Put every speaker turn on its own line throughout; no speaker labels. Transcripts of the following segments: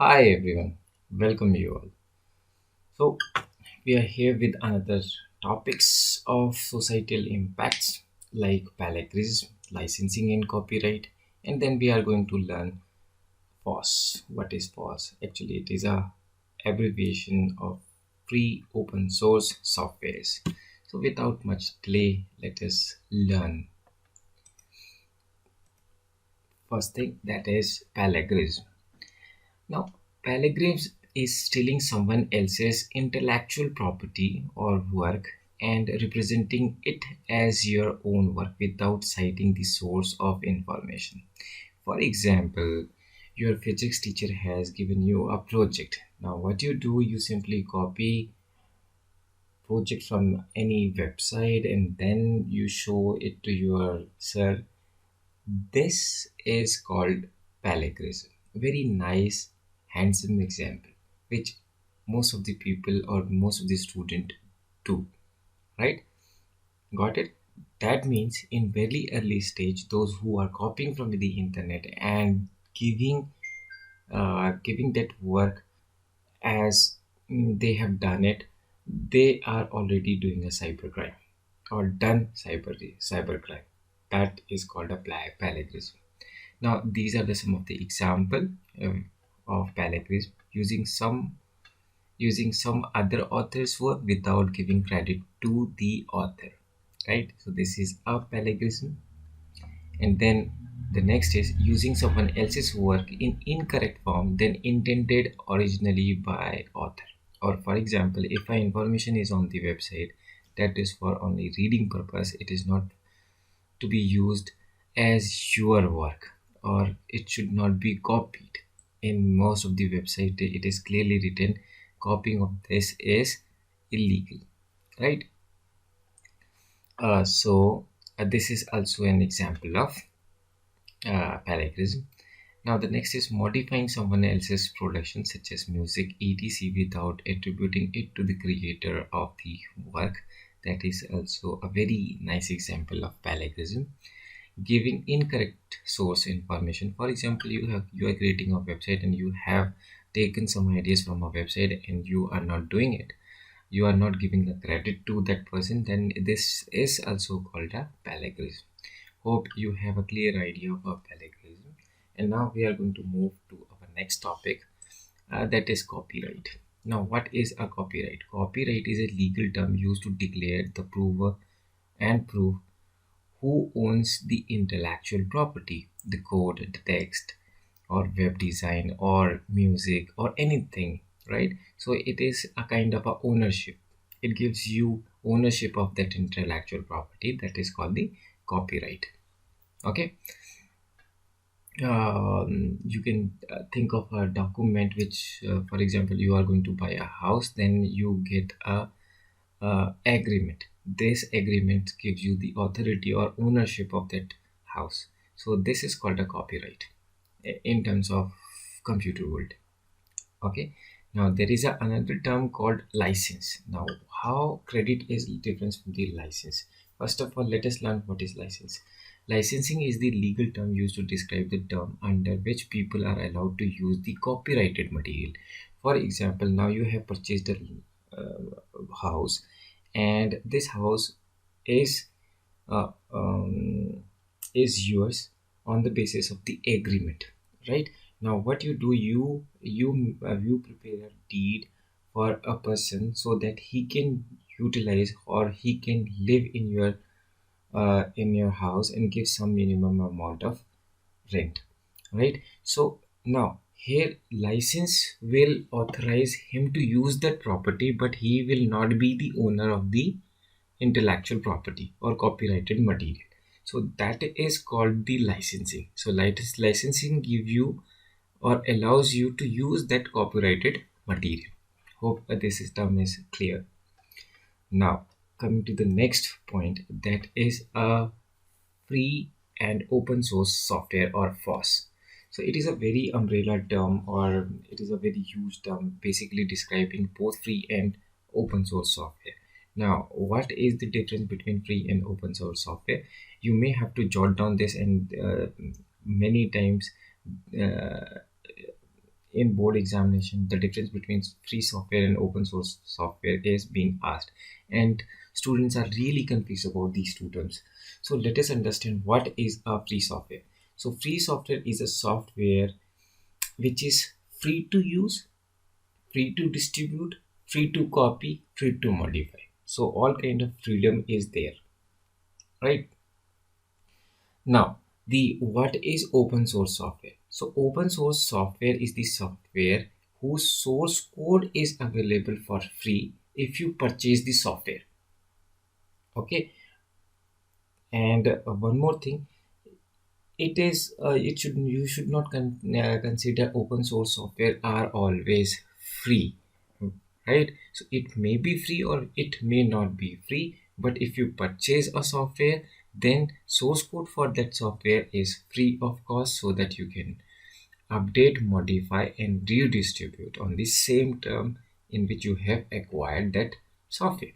Hi everyone, welcome you all. So we are here with another topics of societal impacts like Plagrism, licensing and copyright, and then we are going to learn FOSS. What is FOSS? Actually, it is a abbreviation of free open source softwares. So without much delay, let us learn. First thing that is Plagrism. Now, Plagrism is stealing someone else's intellectual property or work and representing it as your own work without citing the source of information. For example, your physics teacher has given you a project. Now, what you do, you simply copy project from any website and then you show it to your sir. This is called plagiarism. Very nice, handsome example, which most of the people or most of the student do, right? Got it? That means in very early stage, those who are copying from the internet and giving that work as they have done it, they are already doing a cybercrime or done cybercrime. That is called a plagiarism. Now, these are the some of the example of plagiarism using some other author's work without giving credit to the author. Right. So this is a plagiarism, and then the next is using someone else's work in incorrect form than intended originally by author. Or for example, if a information is on the website that is for only reading purpose, it is not to be used as your work, or it should not be copied. In most of the website it is clearly written copying of this is illegal, right? This is also an example of plagiarism. Now the next is modifying someone else's production such as music etc without attributing it to the creator of the work. That is also a very nice example of plagiarism. Giving incorrect source information. For example, you are creating a website and you have taken some ideas from a website and you are not doing it, you are not giving the credit to that person, then this is also called a plagiarism. Hope you have a clear idea of a plagiarism. And now we are going to move to our next topic, that is copyright. Now, what is a copyright? Copyright is a legal term used to declare the prover and prove who owns the intellectual property, the code, the text, or web design, or music, or anything, right? So it is a kind of a ownership. It gives you ownership of that intellectual property. That is called the copyright. Okay. You can think of a document which, for example, you are going to buy a house, then you get a agreement. This agreement gives you the authority or ownership of that house. So this is called a copyright in terms of computer world. Okay. Now there is another term called license. Now, how credit is different from the license? First of all, let us learn what is license. Licensing is the legal term used to describe the term under which people are allowed to use the copyrighted material. For example, now you have purchased a house, and this house is uh, um, is yours on the basis of the agreement, right? Now what you do, you prepare a deed for a person so that he can utilize or he can live in your house and give some minimum amount of rent, right? So now here license will authorize him to use that property, but he will not be the owner of the intellectual property or copyrighted material. So that is called the licensing. So licensing give you or allows you to use that copyrighted material. Hope this term is clear. Now coming to the next point, that is a free and open source software or FOSS. So it is a very umbrella term, or it is a very huge term basically describing both free and open source software. Now, what is the difference between free and open source software? You may have to jot down this, and many times uh, in board examination, the difference between free software and open source software is being asked, and students are really confused about these two terms. So let us understand what is a free software. So free software is a software which is free to use, free to distribute, free to copy, free to modify. So all kind of freedom is there, right? Now, the what is open source software? So open source software is the software whose source code is available for free if you purchase the software. Okay, and one more thing, it should you should not consider open source software are always free, right? So it may be free or it may not be free, but if you purchase a software, then source code for that software is free of cost, so that you can update, modify and redistribute on the same term in which you have acquired that software,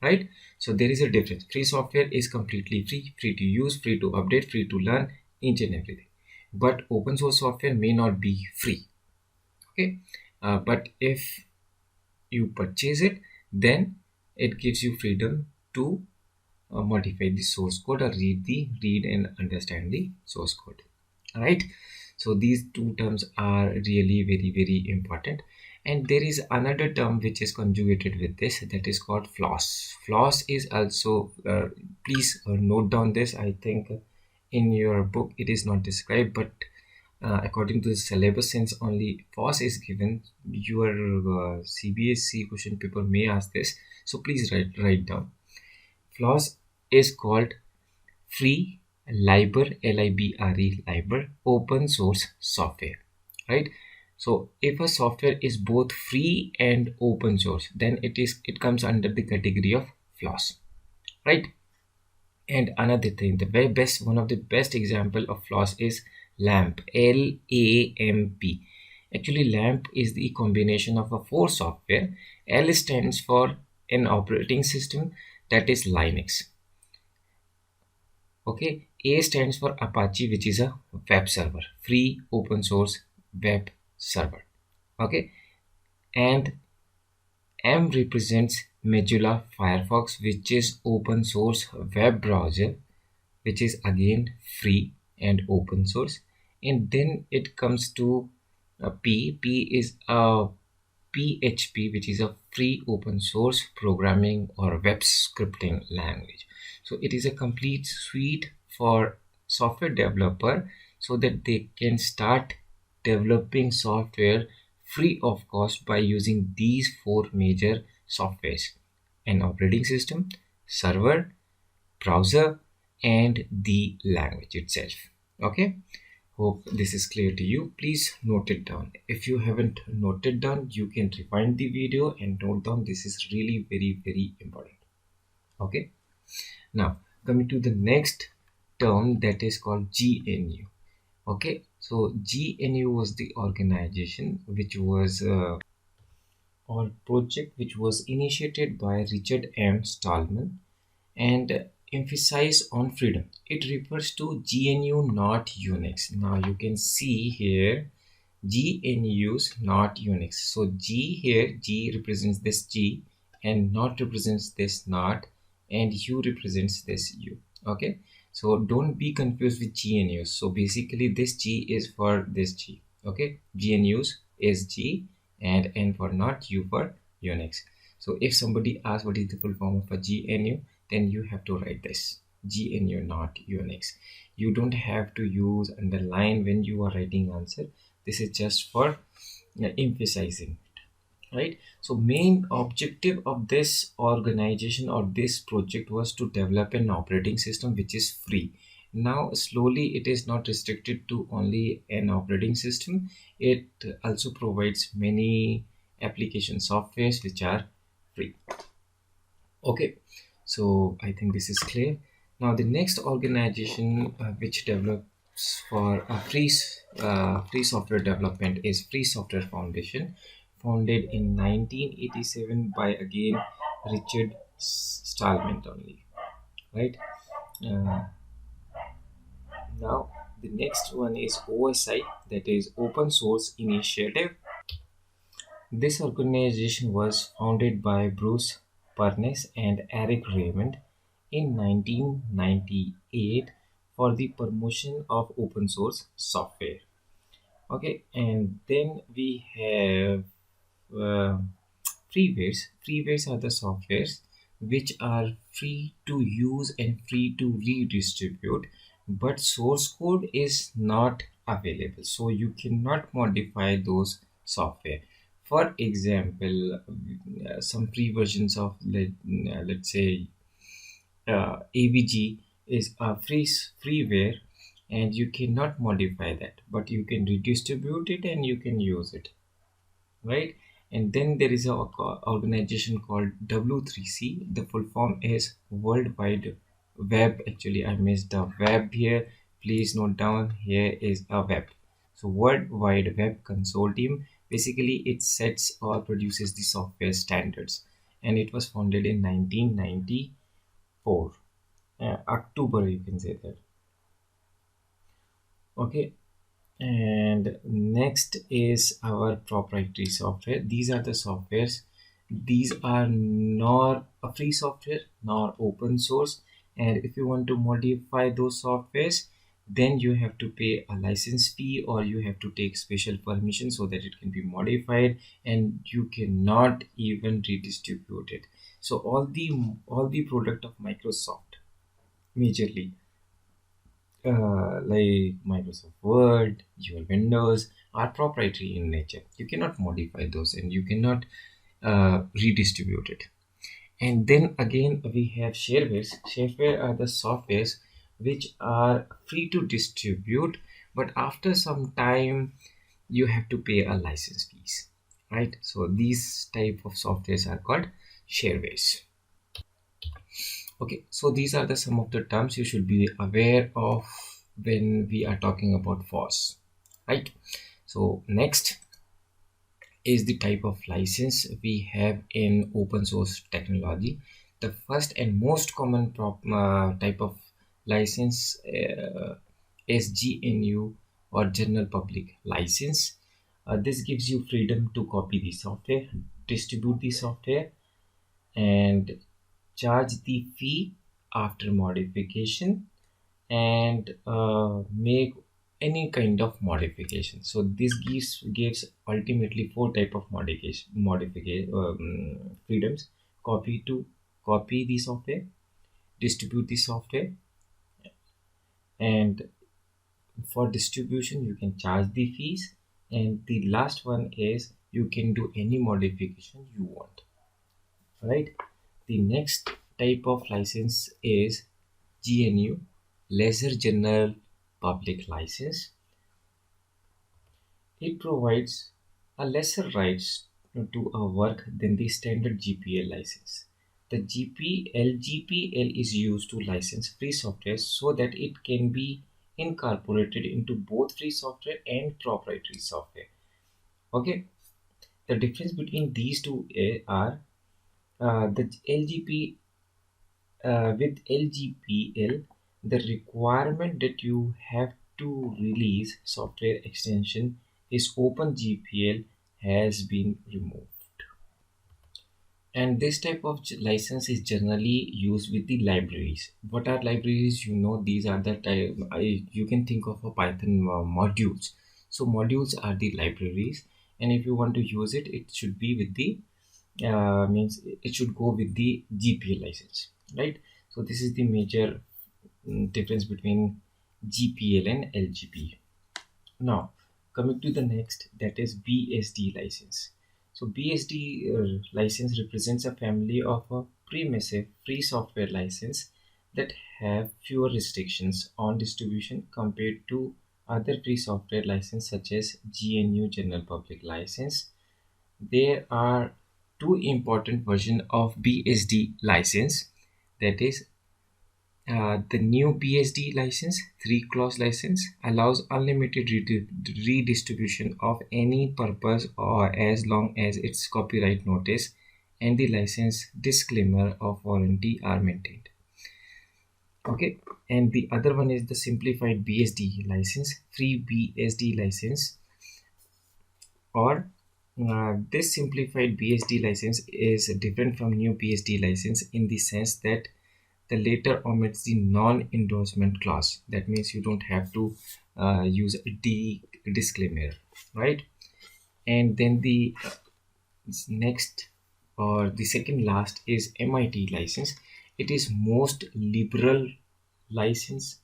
right? So there is a difference. Free software is completely free, free to use, free to update, free to learn, each and everything. But open source software may not be free. Okay, but if you purchase it, then it gives you freedom to modify the source code or read and understand the source code. All right, so these two terms are really very important. And there is another term which is conjugated with this, that is called floss. Floss is also please note down this. I think in your book it is not described, but according to the syllabus, since only FOSS is given, your CBSC question paper may ask this, so please write down. Floss is called free libre, libre, libre, open source software, right? So if a software is both free and open source, then it comes under the category of floss, right? And another thing, the very best, one of the best example of floss is LAMP, LAMP. Actually, LAMP is the combination of a four software. L stands for an operating system, that is Linux. Okay, A stands for Apache, which is a web server, free open source web server. Okay, and M represents Mozilla Firefox, which is open source web browser, which is again free and open source. And then it comes to P. P is a PHP, which is a free open source programming or web scripting language. So it is a complete suite for software developer, so that they can start developing software free of cost by using these four major softwares: an operating system, server, browser and the language itself. Okay, hope this is clear to you. Please note it down. If you haven't noted down, you can rewind the video and note down. This is really very important. Okay, now coming to the next term, that is called GNU. Okay, so GNU was the organization which was or project which was initiated by Richard M. Stallman and emphasize on freedom. It refers to GNU, not Unix. Now you can see here GNU's, not Unix. So G here, G represents this G and not represents this not, and U represents this U. Okay, so don't be confused with GNUs. So basically this G is for this G. Okay, GNUs is G and N for not, U for Unix. So if somebody asks what is the full form of a GNU, then you have to write this GNU, not Unix. You don't have to use underline when you are writing answer. This is just for emphasizing it, right? So main objective of this organization or this project was to develop an operating system which is free. Now slowly it is not restricted to only an operating system. It also provides many application softwares which are free. Okay, so I think this is clear. Now the next organization which develops for a free software development is Free Software Foundation, founded in 1987 by again Richard Stallman only, right? Uh, Now The next one is OSI, that is Open Source Initiative. This organization was founded by Bruce Pernes and Eric Raymond in 1998 for the promotion of open source software. Okay, and then we have uh, freewares. Freewares are the softwares which are free to use and free to redistribute, but source code is not available, so you cannot modify those software. For example, some free versions of let's say AVG is a freeware, and you cannot modify that, but you can redistribute it and you can use it, right? And then there is a organization called W3C. The full form is World Wide Web. Actually, I missed the web here. Please note down, here is a web. So World Wide Web Consortium, basically it sets or produces the software standards, and it was founded in 1994, October, you can say that. Okay, and next is our proprietary software. These are the softwares. These are nor a free software nor open source, and if you want to modify those softwares, then you have to pay a license fee or you have to take special permission so that it can be modified, and you cannot even redistribute it. So all the product of Microsoft majorly, like Microsoft Word, your Windows, are proprietary in nature. You cannot modify those and you cannot redistribute it. And then again, we have sharewares. Shareware are the softwares which are free to distribute, but after some time, you have to pay a license fees, right? So these type of softwares are called sharewares. Okay, so these are the some of the terms you should be aware of when we are talking about FOSS, right? So next is the type of license we have in open source technology. The first and most common type of license is GNU, or General Public License. This gives you freedom to copy the software, distribute the software, and charge the fee after modification, and make any kind of modification. So this gives ultimately four type of modification freedoms: copy the software, distribute the software, and for distribution you can charge the fees, and the last one is you can do any modification you want, right? The next type of license is GNU, Lesser General Public License. It provides a lesser rights to a work than the standard GPL license. The GPL is used to license free software so that it can be incorporated into both free software and proprietary software. Okay, the difference between these two are the LGP with LGPL, the requirement that you have to release software extension is OpenGPL has been removed. And this type of license is generally used with the libraries. What are libraries? You know, these are the type, you can think of a Python modules. So modules are the libraries, and if you want to use it, it should be with the means it should go with the GPL license, right? So this is the major difference between GPL and LGP. Now, coming to the next, that is BSD license. So BSD license represents a family of a permissive free software license that have fewer restrictions on distribution compared to other free software license such as GNU General Public License. There are two important versions of BSD license, that is the new BSD license, 3-clause license, allows unlimited redistribution of any purpose or as long as its copyright notice and the license disclaimer of warranty are maintained. Okay, And the other one is the simplified BSD license, free BSD license. Or this simplified BSD license is different from new BSD license in the sense that the later omits the non-endorsement clause. That means you don't have to use a disclaimer, right? And then the next, or the second last, is MIT license. It is most liberal license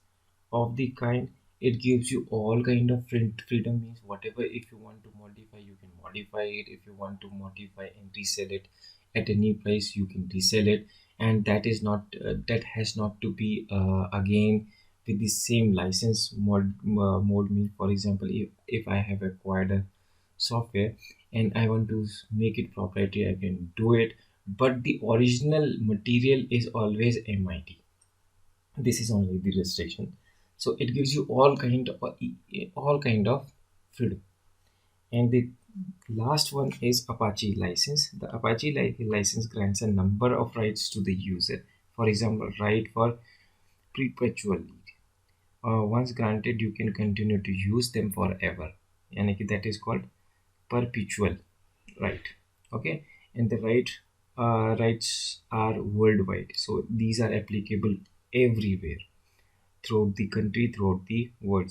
of the kind. It gives you all kind of freedom, means whatever, if you want to modify, you can modify it. If you want to modify and resell it at any price, you can resell it. And that is not that has not to be again with the same license mode. Me, for example, if I have acquired a software and I want to make it proprietary, I can do it, but the original material is always MIT. This is only the restriction. So it gives you all kind of freedom. And the last one is Apache license. The Apache license grants a number of rights to the user. For example, right for perpetual lead. Once granted, you can continue to use them forever. And that is called perpetual right. Okay. And the rights are worldwide, so these are applicable everywhere, throughout the country, throughout the world.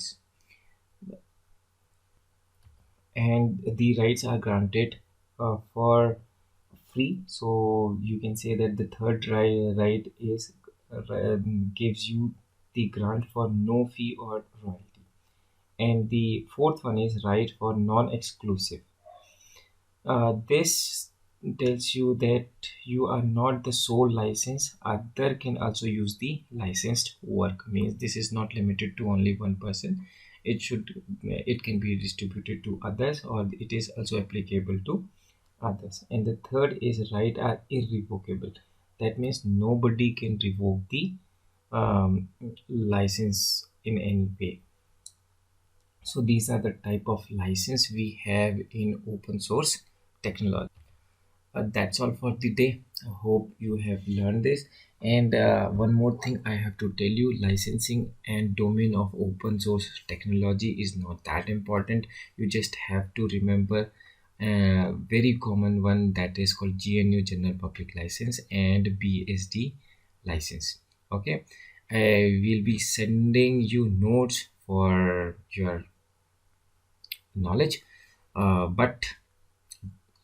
And the rights are granted for free. So you can say that the third right is gives you the grant for no fee or royalty. And the fourth one is right for non-exclusive. This tells you that you are not the sole license. Other can also use the licensed work. Means this is not limited to only one person. It can be distributed to others, or it is also applicable to others. And the third is right are irrevocable. That means nobody can revoke the license in any way. So these are the type of license we have in open source technology. That's all for the day. I hope you have learned this. And one more thing I have to tell you, licensing and domain of open source technology is not that important. You just have to remember a very common one, that is called GNU General Public License and BSD license. Okay, I will be sending you notes for your knowledge, but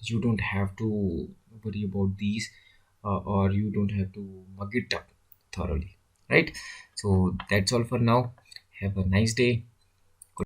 you don't have to worry about these, or you don't have to mug it up thoroughly, right? So that's all for now. Have a nice day.